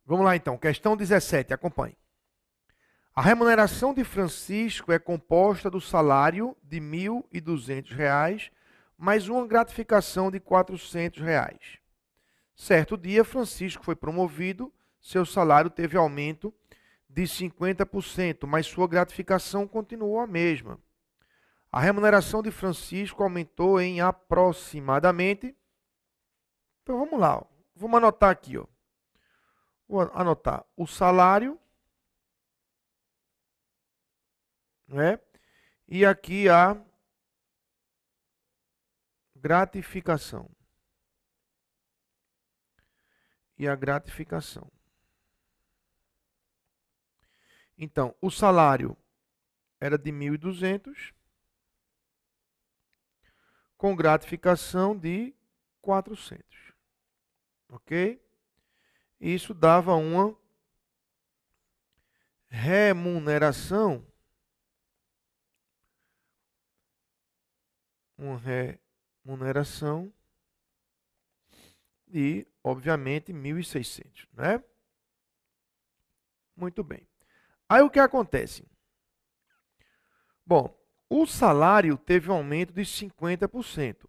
Vamos lá então, questão 17, acompanhe. A remuneração de Francisco é composta do salário de R$ 1.200 mais uma gratificação de R$ 400. Certo dia, Francisco foi promovido, seu salário teve aumento de 50%, mas sua gratificação continuou a mesma. A remuneração de Francisco aumentou em aproximadamente... Então vamos lá, vamos anotar aqui, ó. Vou anotar o salário, né? E aqui a gratificação. E a gratificação. Então, o salário era de 1.200 com gratificação de 400. Ok? Isso dava uma remuneração de, obviamente, 1.600, né? Muito bem. Aí o que acontece? Bom, o salário teve um aumento de 50%.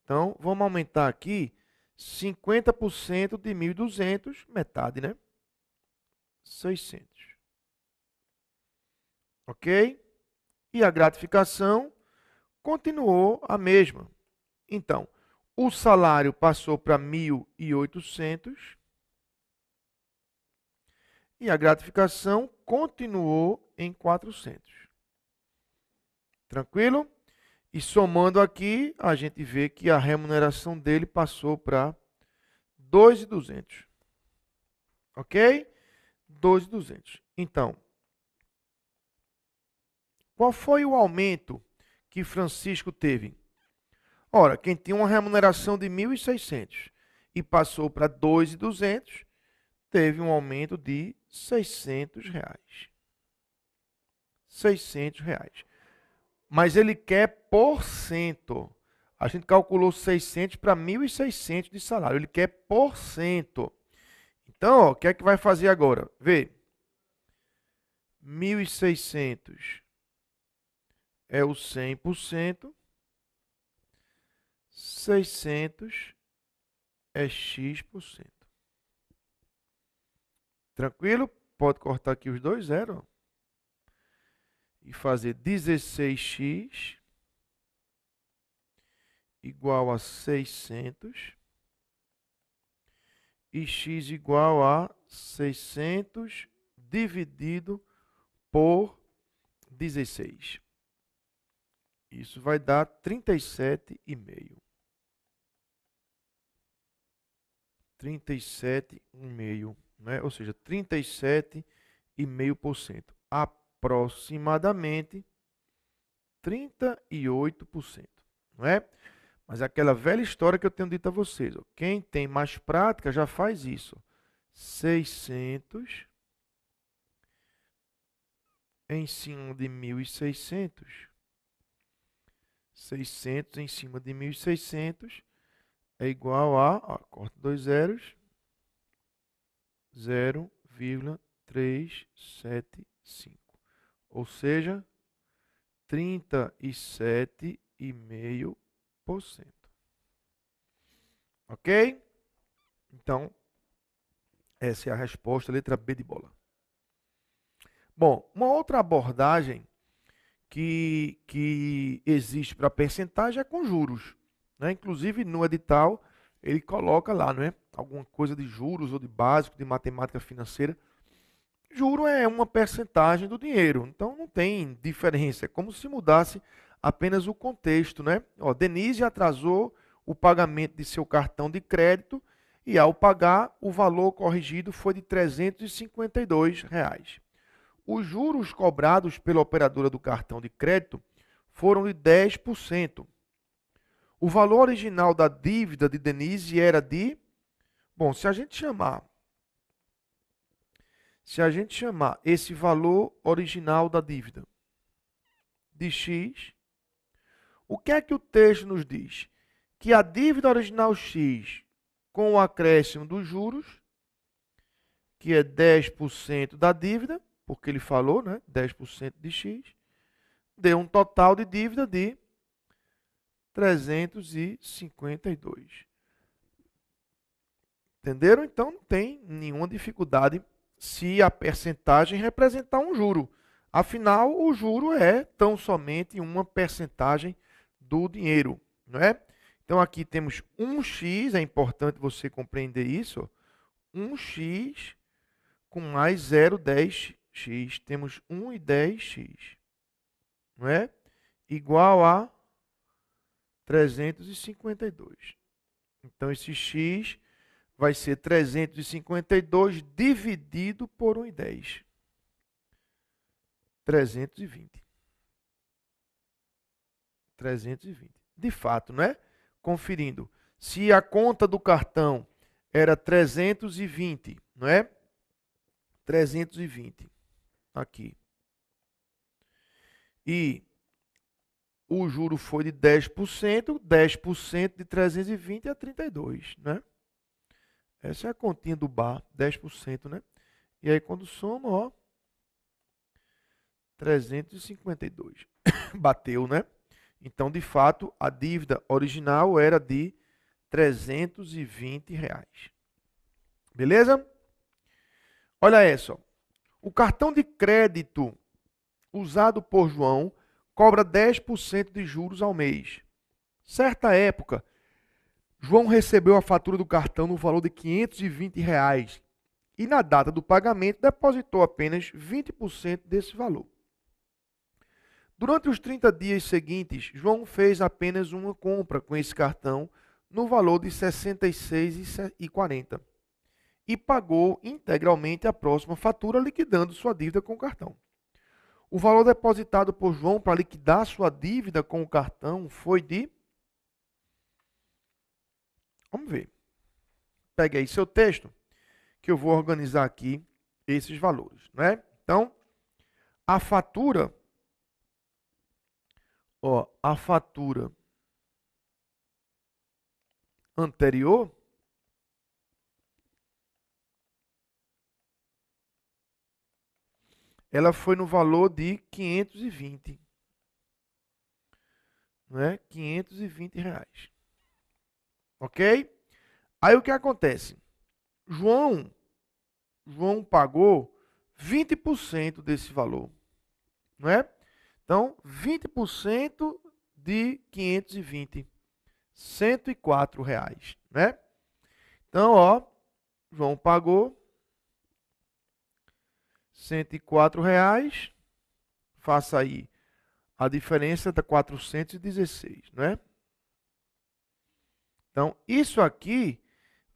Então, vamos aumentar aqui 50% de 1.200, metade, né? 600. Ok? E a gratificação continuou a mesma. Então, o salário passou para 1.800 e a gratificação continuou em 400. Tranquilo? E somando aqui, a gente vê que a remuneração dele passou para 2.200. Ok? 2.200. Então, qual foi o aumento que Francisco teve? Ora, quem tinha uma remuneração de 1.600 e passou para 2.200, teve um aumento de 600 reais. 600 reais. Mas ele quer por cento. A gente calculou 600 para 1.600 de salário. Ele quer por cento. Então, ó, o que é que vai fazer agora? Vê. 1.600 é o 100%. 600 é x%. Tranquilo? Pode cortar aqui os dois zeros. E fazer 16x igual a 600 e x igual a 600 dividido por 16. Isso vai dar 37,5. 37,5, né? Ou seja, 37,5%. Aproximadamente 38%, não é? Mas é aquela velha história que eu tenho dito a vocês. Ó. Quem tem mais prática já faz isso. 600 em cima de 1.600. 600 em cima de 1.600 é igual a, ó, corta dois zeros, 0,375. Ou seja, 37,5%. Ok? Então, essa é a resposta, letra B de bola. Bom, uma outra abordagem que existe para percentagem é com juros. Né? Inclusive, no edital, ele coloca lá, não é? Alguma coisa de juros ou de básico, de matemática financeira. Juro é uma percentagem do dinheiro, então não tem diferença. É como se mudasse apenas o contexto, né? Ó, Denise atrasou o pagamento de seu cartão de crédito e, ao pagar, o valor corrigido foi de R$ 352. Os juros cobrados pela operadora do cartão de crédito foram de 10%. O valor original da dívida de Denise era de... Bom, se a gente chamar esse valor original da dívida de X, o que é que o texto nos diz? Que a dívida original X, com o acréscimo dos juros, que é 10% da dívida, porque ele falou, né? 10% de X, deu um total de dívida de 352. Entenderam? Então não tem nenhuma dificuldade se a percentagem representar um juro. Afinal, o juro é tão somente uma percentagem do dinheiro, não é? Então aqui temos 1x, é importante você compreender isso, 1x com mais 0,10x, temos 1,10x, não é? Igual a 352. Então esse x vai ser 352 dividido por 1,10. 320. 320. De fato, não é? Conferindo. Se a conta do cartão era 320, não é? 320. Aqui. E o juro foi de 10%, 10% de 320 é 32, né? Essa é a continha do bar, 10%, né? E aí quando soma, ó, 352. Bateu, né? Então, de fato, a dívida original era de R$ 320. Beleza? Olha essa. Ó. O cartão de crédito usado por João cobra 10% de juros ao mês. Certa época, João recebeu a fatura do cartão no valor de R$ 520 e na data do pagamento depositou apenas 20% desse valor. Durante os 30 dias seguintes, João fez apenas uma compra com esse cartão no valor de R$ 66,40 e pagou integralmente a próxima fatura, liquidando sua dívida com o cartão. O valor depositado por João para liquidar sua dívida com o cartão foi de... Vamos ver. Pegue aí seu texto, que eu vou organizar aqui esses valores, né? Então, a fatura, a fatura anterior ela foi no valor de 520, né? R$ 520. Ok? Aí o que acontece? João pagou 20% desse valor, não é? Então, 20% de 520, R$ 104, né? Então, ó, João pagou R$ 104, faça aí a diferença da 416, não é? Então, isso aqui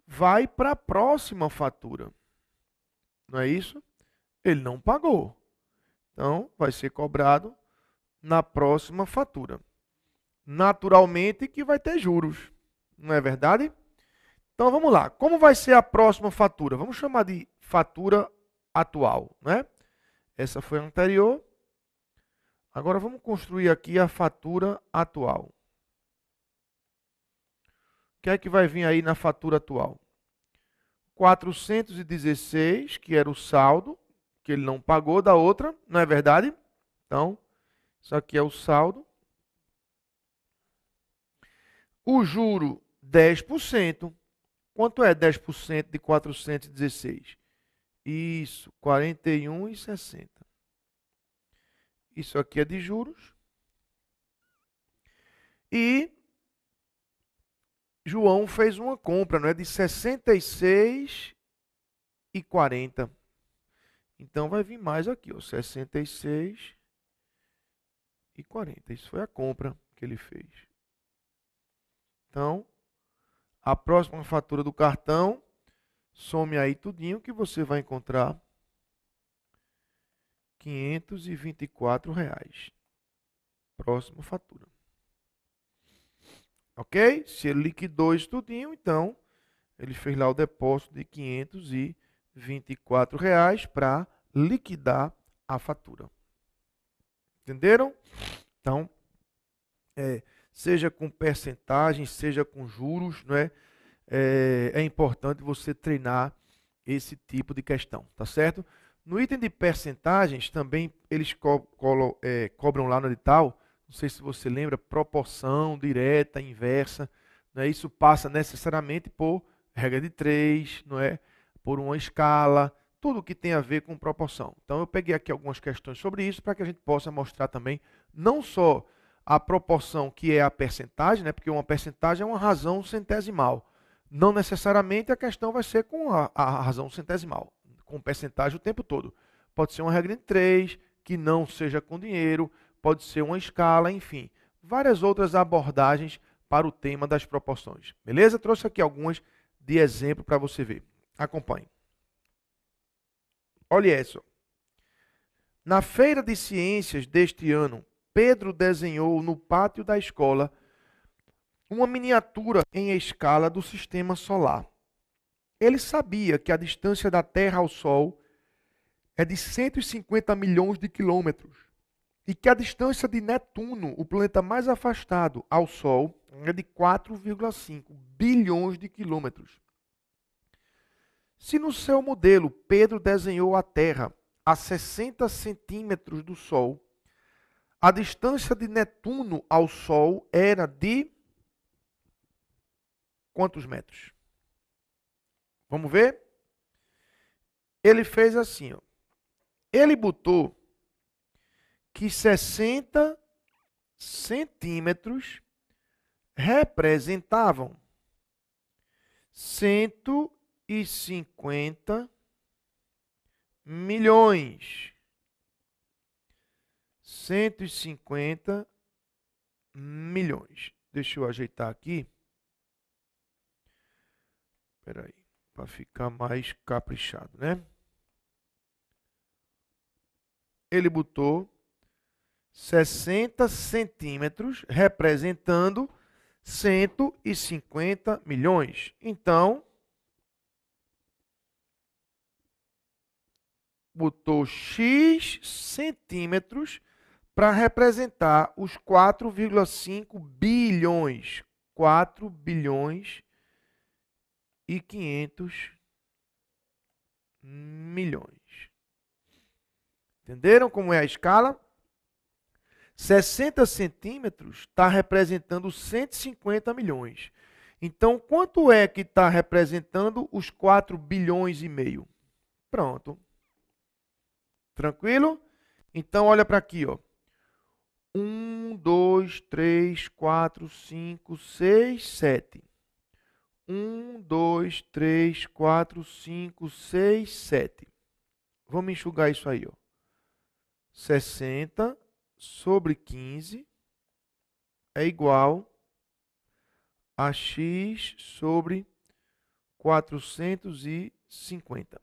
vai para a próxima fatura. Não é isso? Ele não pagou. Então, vai ser cobrado na próxima fatura. Naturalmente que vai ter juros. Não é verdade? Então, vamos lá. Como vai ser a próxima fatura? Vamos chamar de fatura atual, né? Essa foi a anterior. Agora, vamos construir aqui a fatura atual. O que é que vai vir aí na fatura atual? 416, que era o saldo, que ele não pagou da outra, não é verdade? Então, isso aqui é o saldo. O juro, 10%. Quanto é 10% de 416? Isso, R$ 41,60. Isso aqui é de juros. E João fez uma compra, não é, de R$ 66,40. Então vai vir mais aqui, ó, 66,40. Isso foi a compra que ele fez. Então, a próxima fatura do cartão, some aí tudinho que você vai encontrar R$ 524. Próxima fatura. Ok? Se ele liquidou isso tudinho, então ele fez lá o depósito de R$ 524 para liquidar a fatura. Entenderam? Então, seja com percentagem, seja com juros, não é? É importante você treinar esse tipo de questão, tá certo? No item de percentagens, também eles cobram lá no edital, não sei se você lembra, proporção direta, inversa, né? Isso passa necessariamente por regra de 3, não é? Por uma escala, tudo que tem a ver com proporção. Então, eu peguei aqui algumas questões sobre isso para que a gente possa mostrar também, não só a proporção que é a percentagem, né? Porque uma percentagem é uma razão centesimal. Não necessariamente a questão vai ser com a razão centesimal, com percentagem o tempo todo. Pode ser uma regra de 3, que não seja com dinheiro, pode ser uma escala, enfim. Várias outras abordagens para o tema das proporções. Beleza? Trouxe aqui algumas de exemplo para você ver. Acompanhe. Olha isso. Na feira de ciências deste ano, Pedro desenhou no pátio da escola uma miniatura em escala do sistema solar. Ele sabia que a distância da Terra ao Sol é de 150 milhões de quilômetros e que a distância de Netuno, o planeta mais afastado ao Sol, é de 4,5 bilhões de quilômetros. Se no seu modelo Pedro desenhou a Terra a 60 centímetros do Sol, a distância de Netuno ao Sol era de quantos metros? Vamos ver? Ele fez assim, ó. Ele botou que 60 centímetros representavam 150 milhões. 150 milhões. Deixa eu ajeitar aqui. Espera aí, para ficar mais caprichado, né? Ele botou 60 centímetros representando 150 milhões. Então, botou X centímetros para representar os 4,5 bilhões. 4 bilhões e 500 milhões. Entenderam como é a escala? 60 centímetros está representando 150 milhões. Então, quanto é que está representando os 4 bilhões e meio? Pronto. Tranquilo? Então, olha para aqui, ó. 1, 2, 3, 4, 5, 6, 7. 1, 2, 3, 4, 5, 6, 7. Vamos enxugar isso aí, ó. 60 sobre 15 é igual a x sobre 450.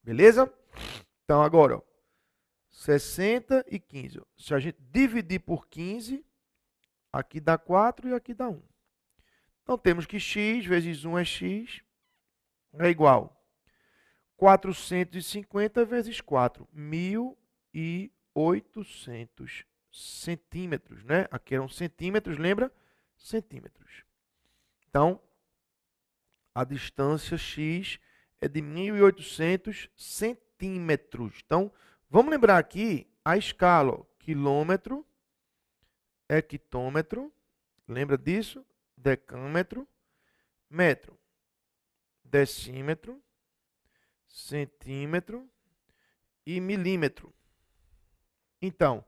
Beleza? Então, agora, ó, 60 e 15. Ó. Se a gente dividir por 15, aqui dá 4 e aqui dá 1. Então, temos que x vezes 1 é x, é igual 450 vezes 4, 1.800 centímetros, né? Aqui eram centímetros, lembra? Centímetros. Então, a distância x é de 1.800 centímetros. Então, vamos lembrar aqui a escala, ó, quilômetro, hectômetro, lembra disso? Decâmetro, metro, decímetro, centímetro e milímetro. Então,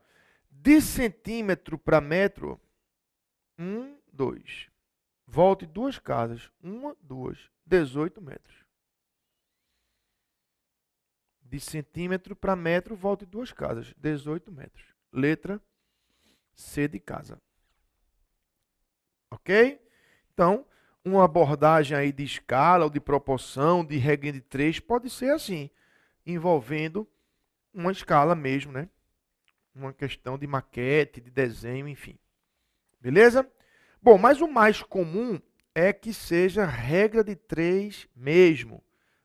de centímetro para metro, 1, 2. Volte duas casas. 1, 2. 18 metros. De centímetro para metro, volte duas casas. 18 metros. Letra C de casa. Ok? Então, uma abordagem aí de escala ou de proporção, de regra de 3, pode ser assim, envolvendo uma escala mesmo, né? Uma questão de maquete, de desenho, enfim. Beleza? Bom, mas o mais comum é que seja regra de 3 mesmo.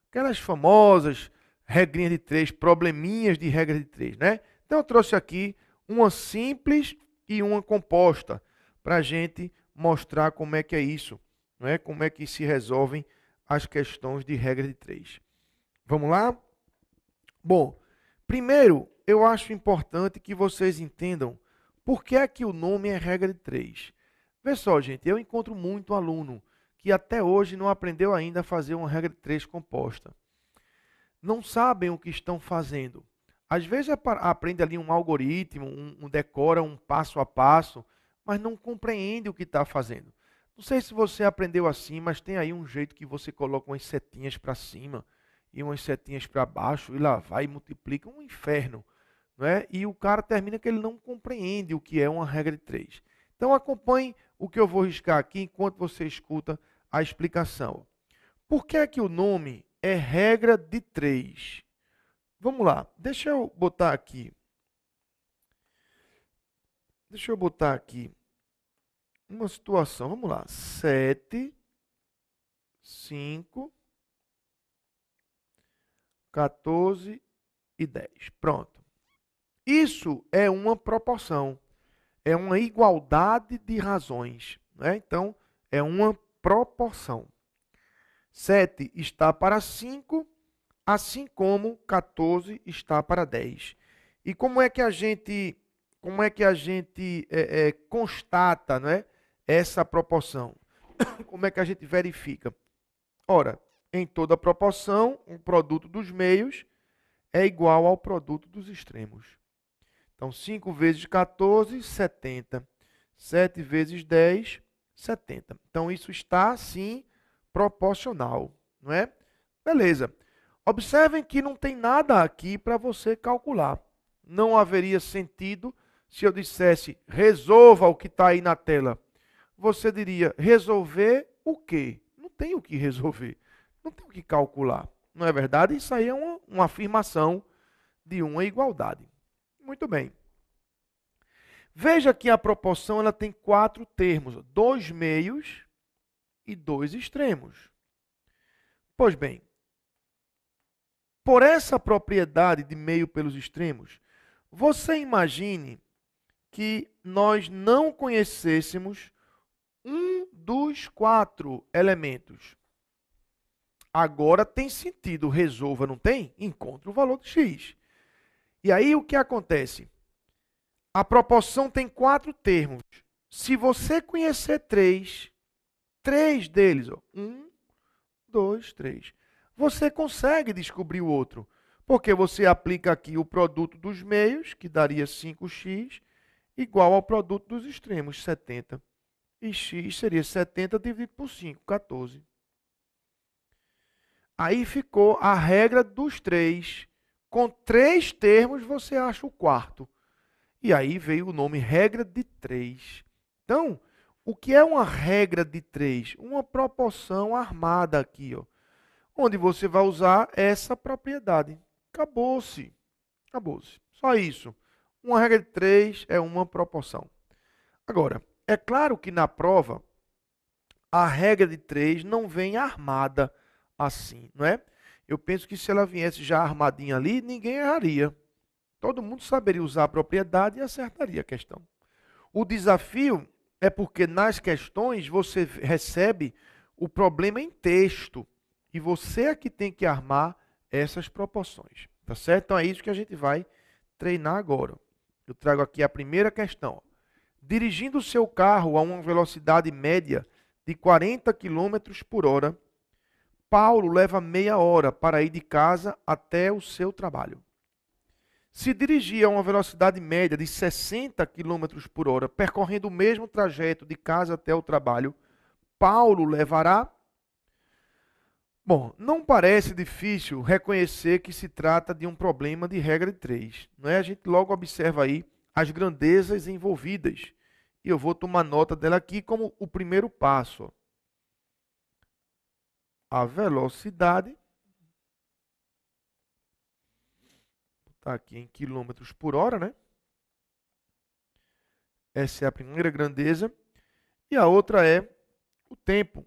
Aquelas famosas regrinhas de 3, probleminhas de regra de 3, né? Então eu trouxe aqui uma simples e uma composta para a gente mostrar como é que é isso não é? Como é que se resolvem as questões de regra de 3. Vamos lá? Bom, primeiro, eu acho importante que vocês entendam por que é que o nome é regra de 3. Vê só, gente, eu encontro muito aluno que até hoje não aprendeu ainda a fazer uma regra de 3 composta. Não sabem o que estão fazendo. Às vezes aprende ali um algoritmo, decora um passo a passo, mas não compreende o que está fazendo. Não sei se você aprendeu assim, mas tem aí um jeito que você coloca umas setinhas para cima e umas setinhas para baixo e lá vai e multiplica um inferno, não é? E o cara termina que ele não compreende o que é uma regra de 3. Então acompanhe o que eu vou riscar aqui enquanto você escuta a explicação. Por que é que o nome é regra de 3? Vamos lá, deixa eu botar aqui uma situação. Vamos lá, 7, 5, 14 e 10. Pronto. Isso é uma proporção, é uma igualdade de razões, né? Então, é uma proporção. 7 está para 5, assim como 14 está para 10. E como é que a gente constata, não é, essa proporção? Como é que a gente verifica? Ora, em toda proporção, o produto dos meios é igual ao produto dos extremos. Então, 5 vezes 14, 70. 7 vezes 10, 70. Então, isso está, sim, proporcional, não é? Beleza. Observem que não tem nada aqui para você calcular. Não haveria sentido se eu dissesse, resolva o que está aí na tela. Você diria, resolver o quê? Não tem o que resolver. Não tem o que calcular. Não é verdade? Isso aí é uma afirmação de uma igualdade. Muito bem. Veja que a proporção ela tem 4 termos, 2 meios e 2 extremos. Pois bem, por essa propriedade de meio pelos extremos, você imagine que nós não conhecêssemos um dos 4 elementos. Agora tem sentido, resolva, não tem? Encontre o valor de x. E aí o que acontece? A proporção tem 4 termos. Se você conhecer 3 deles, 1, 2, 3, você consegue descobrir o outro. Porque você aplica aqui o produto dos meios, que daria 5x, igual ao produto dos extremos, 70. E x seria 70 dividido por 5, 14. Aí ficou a regra dos 3. Com 3 termos, você acha o quarto. E aí veio o nome regra de 3. Então, o que é uma regra de 3? Uma proporção armada aqui, ó, onde você vai usar essa propriedade. Acabou-se. Acabou-se. Só isso. Uma regra de 3 é uma proporção. Agora, é claro que na prova, a regra de 3 não vem armada assim, não é? Eu penso que se ela viesse já armadinha ali, ninguém erraria. Todo mundo saberia usar a propriedade e acertaria a questão. O desafio é porque nas questões você recebe o problema em texto. E você é que tem que armar essas proporções. Tá certo? Então é isso que a gente vai treinar agora. Eu trago aqui a primeira questão. Dirigindo o seu carro a uma velocidade média de 40 km por hora, Paulo leva meia hora para ir de casa até o seu trabalho. Se dirigir a uma velocidade média de 60 km por hora, percorrendo o mesmo trajeto de casa até o trabalho, Paulo levará... Bom, não parece difícil reconhecer que se trata de um problema de regra de 3. Não é? A gente logo observa aí as grandezas envolvidas. E eu vou tomar nota dela aqui como o primeiro passo. A velocidade... Está aqui em quilômetros por hora, né? Essa é a primeira grandeza. E a outra é o tempo.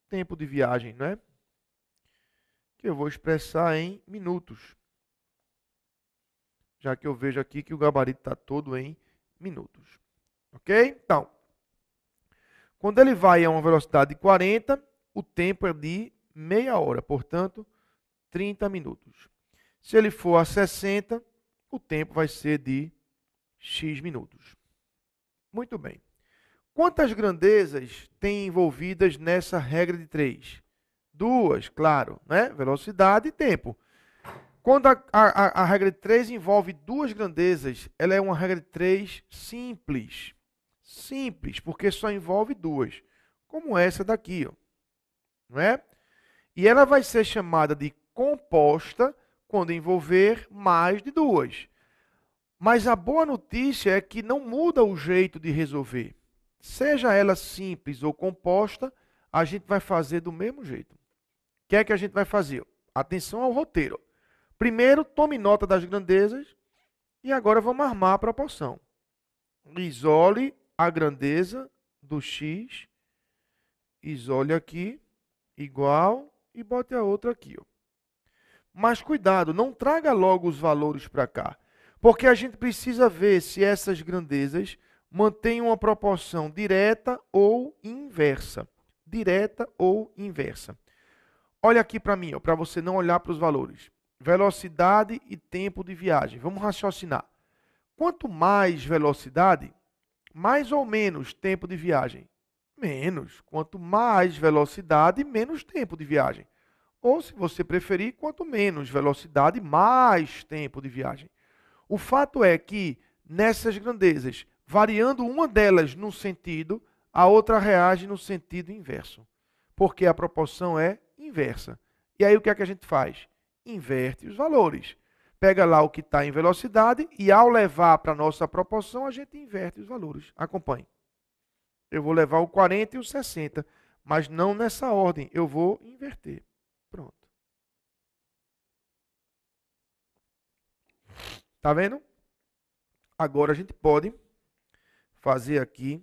Tempo de viagem, né? Que eu vou expressar em minutos. Já que eu vejo aqui que o gabarito está todo em minutos. Ok? Então, Quando ele vai a uma velocidade de 40, o tempo é de meia hora, portanto, 30 minutos. Se ele for a 60, o tempo vai ser de x minutos. Muito bem. Quantas grandezas tem envolvidas nessa regra de 3? Duas, claro, né? Velocidade e tempo. Quando a regra de 3 envolve duas grandezas, ela é uma regra de 3 simples. Simples, porque só envolve duas. Como essa daqui, ó. Não é? E ela vai ser chamada de composta quando envolver mais de duas. Mas a boa notícia é que não muda o jeito de resolver. Seja ela simples ou composta, a gente vai fazer do mesmo jeito. O que é que a gente vai fazer? Atenção ao roteiro. Primeiro, tome nota das grandezas e agora vamos armar a proporção. Isole a grandeza do x, isole aqui, igual, e bote a outra aqui. Ó. Mas cuidado, não traga logo os valores para cá, porque a gente precisa ver se essas grandezas mantêm uma proporção direta ou inversa. Direta ou inversa. Olha aqui para mim, para você não olhar para os valores. Velocidade e tempo de viagem. Vamos raciocinar. Quanto mais velocidade, mais ou menos tempo de viagem? Menos. Quanto mais velocidade, menos tempo de viagem. Ou, se você preferir, quanto menos velocidade, mais tempo de viagem. O fato é que, nessas grandezas, variando uma delas no sentido, a outra reage no sentido inverso. Porque a proporção é inversa. E aí o que é que a gente faz? Inverte os valores. Pega lá o que está em velocidade e, ao levar para a nossa proporção, a gente inverte os valores. Acompanhe. Eu vou levar o 40 e o 60, mas não nessa ordem. Eu vou inverter. Pronto. Tá vendo? Agora a gente pode fazer aqui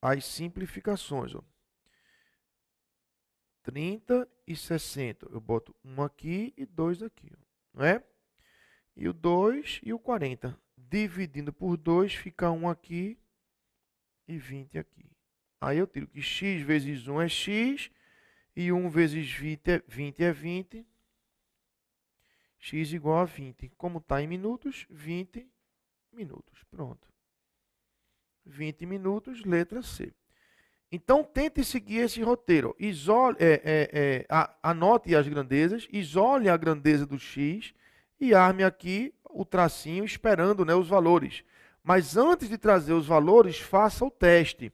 as simplificações. Ó. 30 e 60. Eu boto um aqui e dois aqui. Ó. Não é? E o 2 e o 40. Dividindo por 2, fica 1 aqui e 20 aqui. Aí eu tiro que x vezes 1 é x, e 1 vezes 20 é 20. X igual a 20. Como está em minutos? 20 minutos. Pronto. 20 minutos, letra C. Então, tente seguir esse roteiro. Anote as grandezas, isole a grandeza do x e arme aqui o tracinho esperando, né, os valores. Mas antes de trazer os valores, faça o teste.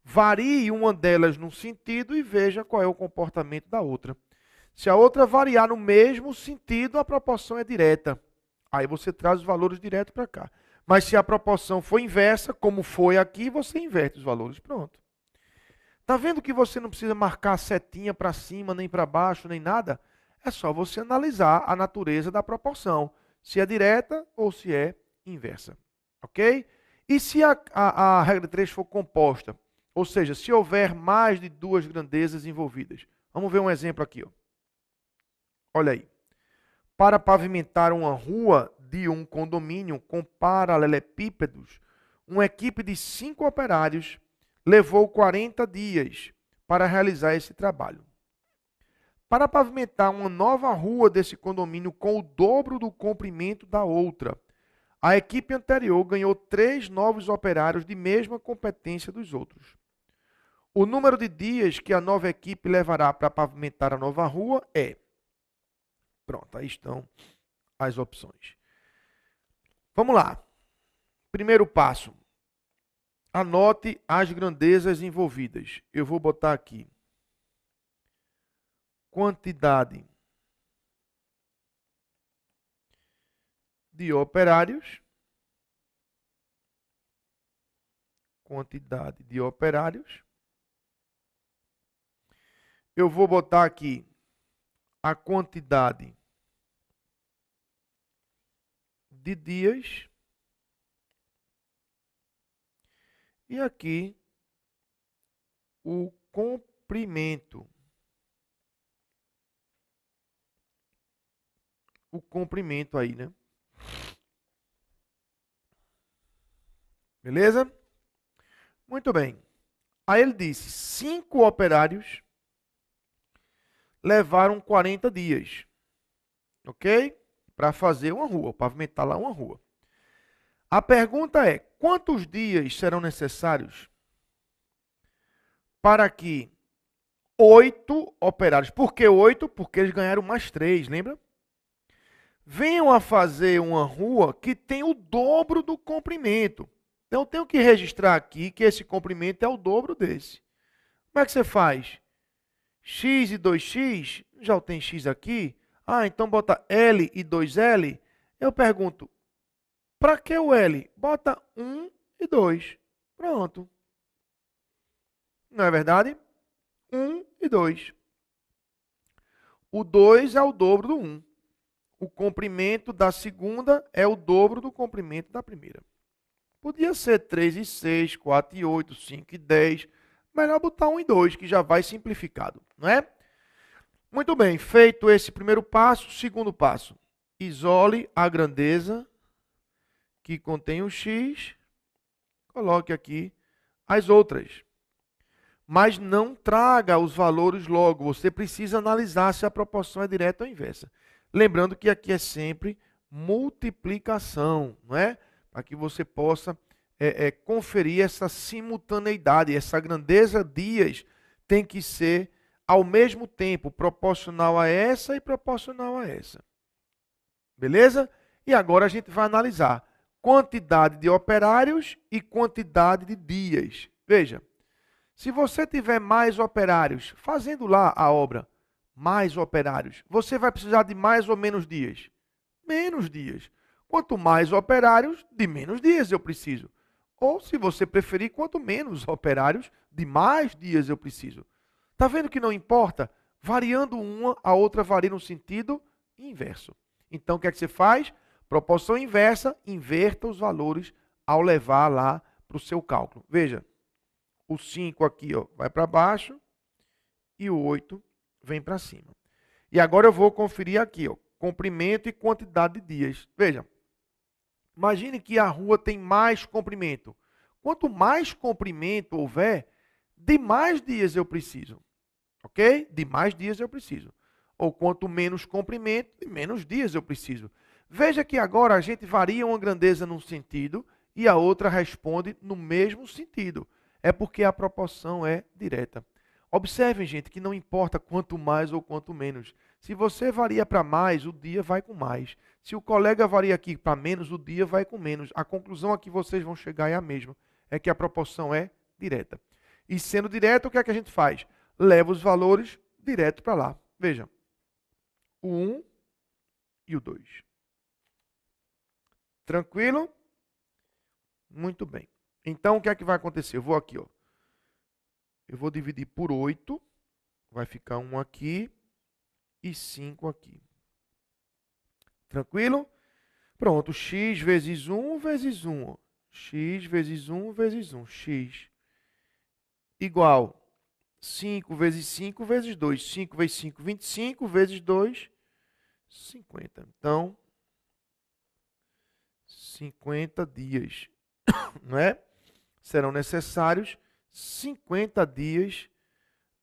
Varie uma delas num sentido e veja qual é o comportamento da outra. Se a outra variar no mesmo sentido, a proporção é direta. Aí você traz os valores direto para cá. Mas se a proporção for inversa, como foi aqui, você inverte os valores. Pronto. Está vendo que você não precisa marcar a setinha para cima, nem para baixo, nem nada? É só você analisar a natureza da proporção. Se é direta ou se é inversa. Ok? E se a regra 3 for composta? Ou seja, se houver mais de duas grandezas envolvidas. Vamos ver um exemplo aqui. Ó. Olha aí. Para pavimentar uma rua de um condomínio com paralelepípedos, uma equipe de 5 operários levou 40 dias para realizar esse trabalho. Para pavimentar uma nova rua desse condomínio com o dobro do comprimento da outra, a equipe anterior ganhou 3 novos operários de mesma competência dos outros. O número de dias que a nova equipe levará para pavimentar a nova rua é... Pronto, aí estão as opções. Vamos lá. Primeiro passo. Anote as grandezas envolvidas. Eu vou botar aqui. Quantidade de operários. Quantidade de operários. Eu vou botar aqui a quantidade de dias. E aqui o comprimento. O comprimento aí, né? Beleza? Muito bem. Aí ele disse, 5 operários levaram 40 dias, ok? Para fazer uma rua, pavimentar lá uma rua. A pergunta é, quantos dias serão necessários para que 8 operários, por que 8? Porque eles ganharam mais 3, lembra? Venham a fazer uma rua que tem o dobro do comprimento. Então, eu tenho que registrar aqui que esse comprimento é o dobro desse. Como é que você faz? X e 2x, já tem x aqui. Ah, então bota L e 2L. Eu pergunto, para que o L? Bota 1 e 2. Pronto. Não é verdade? 1 e 2. O 2 é o dobro do 1. O comprimento da segunda é o dobro do comprimento da primeira. Podia ser 3 e 6, 4 e 8, 5 e 10. Melhor botar 1 e 2, que já vai simplificado, não é? Muito bem, feito esse primeiro passo, segundo passo. Isole a grandeza que contém o x, coloque aqui as outras. Mas não traga os valores logo, você precisa analisar se a proporção é direta ou inversa. Lembrando que aqui é sempre multiplicação, não é? Para que você possa conferir essa simultaneidade, essa grandeza dias tem que ser ao mesmo tempo proporcional a essa e proporcional a essa. Beleza? E agora a gente vai analisar quantidade de operários e quantidade de dias. Veja, se você tiver mais operários fazendo lá a obra, mais operários, você vai precisar de mais ou menos dias? Menos dias. Quanto mais operários, de menos dias eu preciso. Ou, se você preferir, quanto menos operários, de mais dias eu preciso. Está vendo que não importa? Variando uma, a outra varia no sentido inverso. Então, o que é que você faz? Proporção inversa, inverta os valores ao levar lá para o seu cálculo. Veja, o 5 aqui ó, vai para baixo e o 8 vem para cima. E agora eu vou conferir aqui, ó, comprimento e quantidade de dias. Veja, imagine que a rua tem mais comprimento. Quanto mais comprimento houver, de mais dias eu preciso. Ok? De mais dias eu preciso. Ou quanto menos comprimento, de menos dias eu preciso. Veja que agora a gente varia uma grandeza num sentido e a outra responde no mesmo sentido. É porque a proporção é direta. Observem, gente, que não importa quanto mais ou quanto menos. Se você varia para mais, o dia vai com mais. Se o colega varia aqui para menos, o dia vai com menos. A conclusão a que vocês vão chegar é a mesma. É que a proporção é direta. E sendo direta, o que é que a gente faz? Leva os valores direto para lá. Veja, o 1 e o 2. Tranquilo? Muito bem. Então, o que é que vai acontecer? Eu vou aqui, ó. Eu vou dividir por 8. Vai ficar 1 aqui e 5 aqui. Tranquilo? Pronto, x vezes 1 vezes 1. X vezes 1 vezes 1. X igual 5 vezes 5 vezes 2. 5 vezes 5, 25. Vezes 2, 50. Então, 50 dias, não é? Serão necessários 50 dias,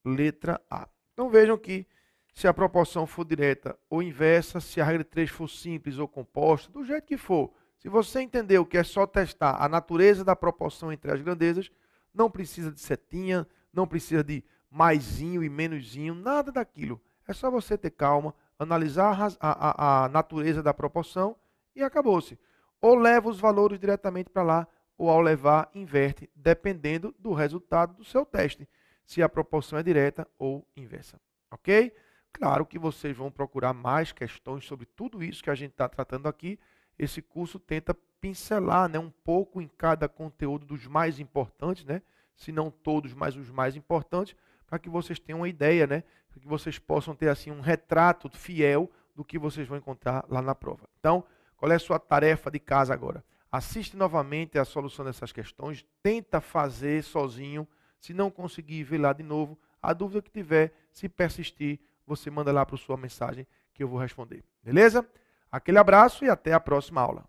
letra A. Então, vejam que se a proporção for direta ou inversa, se a regra de 3 for simples ou composta, do jeito que for, se você entendeu que é só testar a natureza da proporção entre as grandezas, não precisa de setinha, não precisa de maisinho e menusinho, nada daquilo. É só você ter calma, analisar a natureza da proporção e acabou-se. Ou leva os valores diretamente para lá, ou ao levar, inverte, dependendo do resultado do seu teste, se a proporção é direta ou inversa. Ok? Claro que vocês vão procurar mais questões sobre tudo isso que a gente está tratando aqui. Esse curso tenta pincelar, né, um pouco em cada conteúdo dos mais importantes, né, se não todos, mas os mais importantes, para que vocês tenham uma ideia, né, para que vocês possam ter assim um retrato fiel do que vocês vão encontrar lá na prova. Então, qual é a sua tarefa de casa agora? Assiste novamente a solução dessas questões, tenta fazer sozinho. Se não conseguir, vê lá de novo. A dúvida que tiver, se persistir, você manda lá para a sua mensagem que eu vou responder. Beleza? Aquele abraço e até a próxima aula.